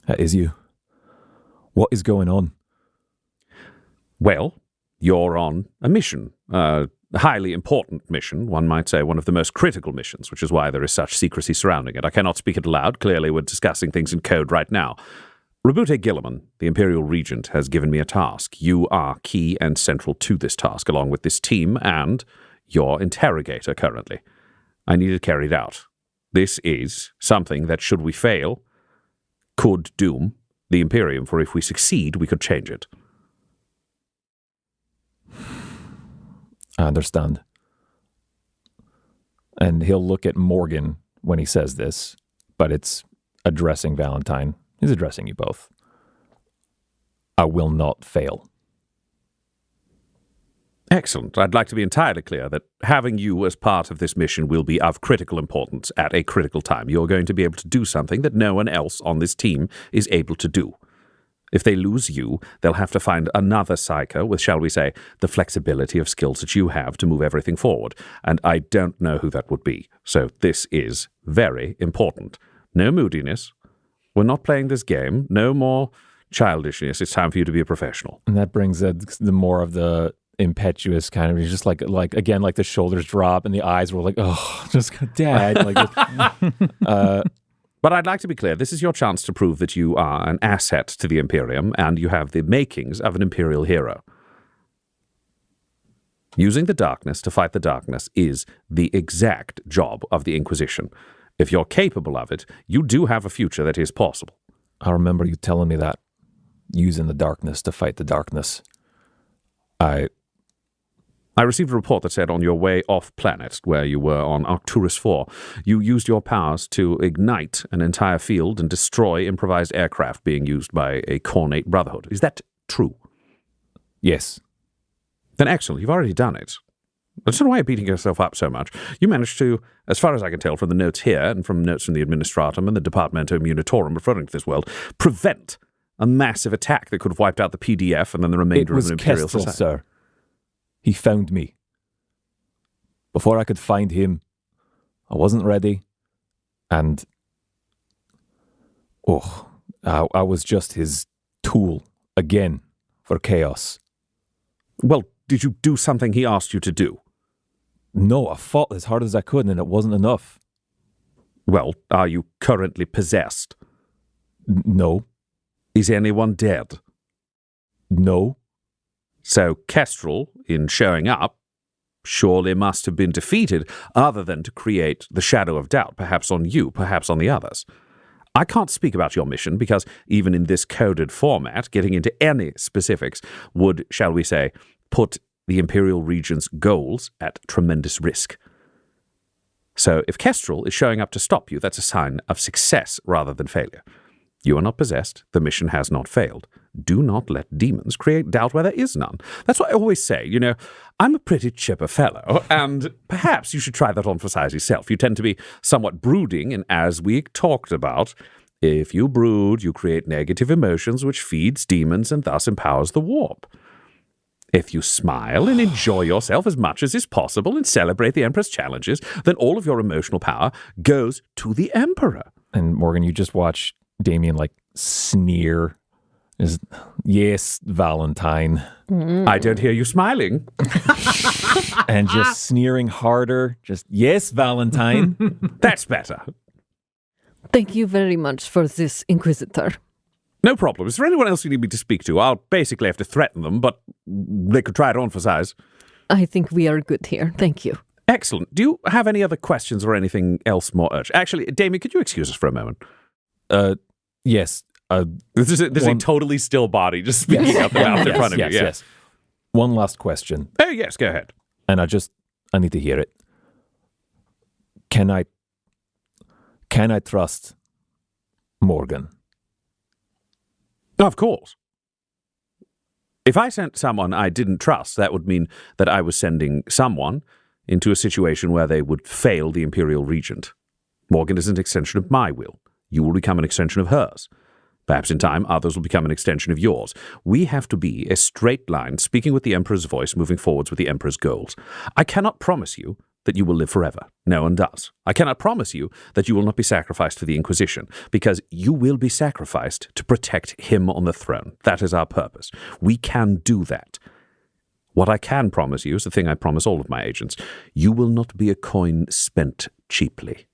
That is you. What is going on? Well, you're on a mission. A highly important mission, one might say one of the most critical missions, which is why there is such secrecy surrounding it. I cannot speak it aloud. Clearly, we're discussing things in code right now. Rabute Gilliman, the Imperial Regent, has given me a task. You are key and central to this task, along with this team and your interrogator currently. I need it carried out. This is something that, should we fail, could doom the Imperium, for if we succeed, we could change it. I understand. And he'll look at Morgan when he says this, but it's addressing Valentine. He's addressing you both. I will not fail. Excellent. I'd like to be entirely clear that having you as part of this mission will be of critical importance at a critical time. You're going to be able to do something that no one else on this team is able to do. If they lose you, they'll have to find another psycho with, shall we say, the flexibility of skills that you have to move everything forward. And I don't know who that would be. So this is very important. No moodiness. We're not playing this game. No more childishness. It's time for you to be a professional. And that brings the more of the impetuous kind of, just like again, like the shoulders drop and the eyes were like, oh, just Dad. But I'd like to be clear, this is your chance to prove that you are an asset to the Imperium and you have the makings of an Imperial hero. Using the darkness to fight the darkness is the exact job of the Inquisition. If you're capable of it, you do have a future that is possible. I remember you telling me that. Using the darkness to fight the darkness. I received a report that said on your way off planet, where you were on Arcturus 4, you used your powers to ignite an entire field and destroy improvised aircraft being used by a Khornate Brotherhood. Is that true? Yes. Then excellent, you've already done it. I don't know why you're beating yourself up so much. You managed to, as far as I can tell from the notes here and from notes from the Administratum and the Departamento Munitorum referring to this world, prevent a massive attack that could have wiped out the PDF and then the remainder of an Imperial Kestrel, society. Sir. He found me. Before I could find him, I wasn't ready. And, I was just his tool, again, for chaos. Well, did you do something he asked you to do? No, I fought as hard as I could, and it wasn't enough. Well, are you currently possessed? No. Is anyone dead? No. So Kestrel, in showing up, surely must have been defeated, other than to create the shadow of doubt, perhaps on you, perhaps on the others. I can't speak about your mission, because even in this coded format, getting into any specifics would, shall we say, put the Imperial Regent's goals at tremendous risk. So if Kestrel is showing up to stop you, that's a sign of success rather than failure. You are not possessed. The mission has not failed. Do not let demons create doubt where there is none. That's what I always say. I'm a pretty chipper fellow, and perhaps you should try that on for size yourself. You tend to be somewhat brooding, and as we talked about, if you brood, you create negative emotions, which feeds demons and thus empowers the warp. If you smile and enjoy yourself as much as is possible and celebrate the Emperor's challenges, then all of your emotional power goes to the Emperor. And Morgan, you just watch Damien sneer. Yes, Valentine. I don't hear you smiling. And just sneering harder. Just, yes, Valentine. That's better. Thank you very much for this, Inquisitor. No problem. Is there anyone else you need me to speak to? I'll basically have to threaten them, but they could try it on for size. I think we are good here. Thank you. Excellent. Do you have any other questions or anything else more urgent? Actually, Damien, could you excuse us for a moment? Yes. There's a totally still body just speaking out the mouth in front of you. Yes. One last question. Oh, yes, go ahead. And I need to hear it. Can I trust Morgan? Of course. If I sent someone I didn't trust, that would mean that I was sending someone into a situation where they would fail the Imperial Regent. Morgan is an extension of my will. You will become an extension of hers. Perhaps in time, others will become an extension of yours. We have to be a straight line, speaking with the Emperor's voice, moving forwards with the Emperor's goals. I cannot promise you that you will live forever. No one does. I cannot promise you that you will not be sacrificed for the Inquisition, because you will be sacrificed to protect him on the throne. That is our purpose. We can do that. What I can promise you is the thing I promise all of my agents. You will not be a coin spent cheaply.